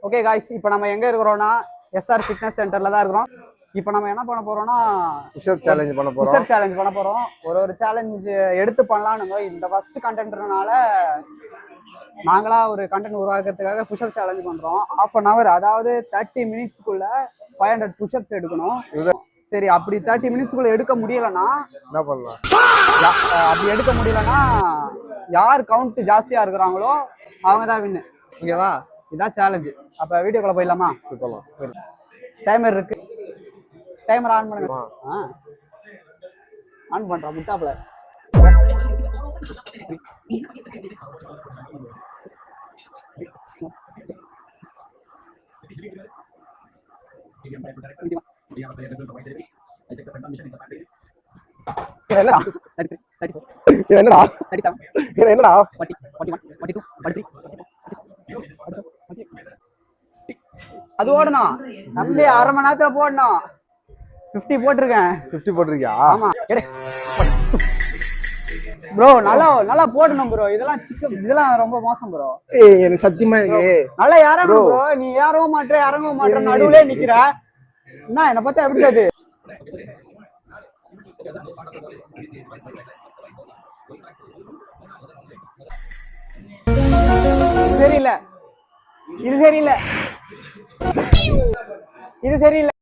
Okay guys, இப்போ நம்ம எங்க இருக்கிறோம்னா எஸ்ஆர் ஃபிட்னஸ் சென்டர்ல தான் இருக்கிறோம். இப்போ நம்ம என்ன பண்ண போறோம்னா புஷ்அப் சேலஞ்ச் பண்ண போறோம். புஷ்அப் சேலஞ்ச் பண்ண போறோம். ஒரு சேலஞ்ச் எடுத்து பண்ணலாம்னு இந்த ஃபர்ஸ்ட் கண்டென்ட்னால நாங்களா ஒரு கண்டென்ட் உருவாக்குறதுக்காக புஷ்அப் சேலஞ்ச் பண்றோம். 1/2 hour, அதாவது 30 மினிட்ஸ்க்குள்ள 500 புஷ்அப்ஸ் எடுக்கணும். சரி, அப்படி 30 மினிட்ஸ்க்குள்ள எடுக்க முடியலன்னா என்ன பண்ணலாம்? அப்படி எடுக்க முடியலன்னா யார் கவுண்ட் ஜாஸ்தியா இருக்கிறாங்களோ அவங்க தான் வின்னு. ஓகேவா? இதான் சேலஞ்சு. அப்ப வீடியோக்குள்ள போயிடலாமா? போலாம். டைமர் இருக்கு, டைமர் ஆன் பண்ணுங்க. ஆன் பண்றோம் முட்டாப்ல. என்னடா என்னடா என்னடா அது ஓடணும். தம்பி 1/2 மணி நேரத்துல போடணும். 50 போட்டிருக்கேன். 50 போட்டிருக்கியா? ஆமா ப்ரோ, நல்லா போடணும் ப்ரோ. இதெல்லாம் ரொம்ப மோசம் ப்ரோ. எனக்கு சத்தியமா இருக்கு. நல்லா இறங்கணும் ப்ரோ. நீ ஏறவும் மாட்டே இறங்கவும் மாட்டே, நடுவுல நிக்கிற. என்ன என்ன பார்த்தா எப்படி அது? சரியில்லை, இது சரியில்லை, இது சரியில்லை.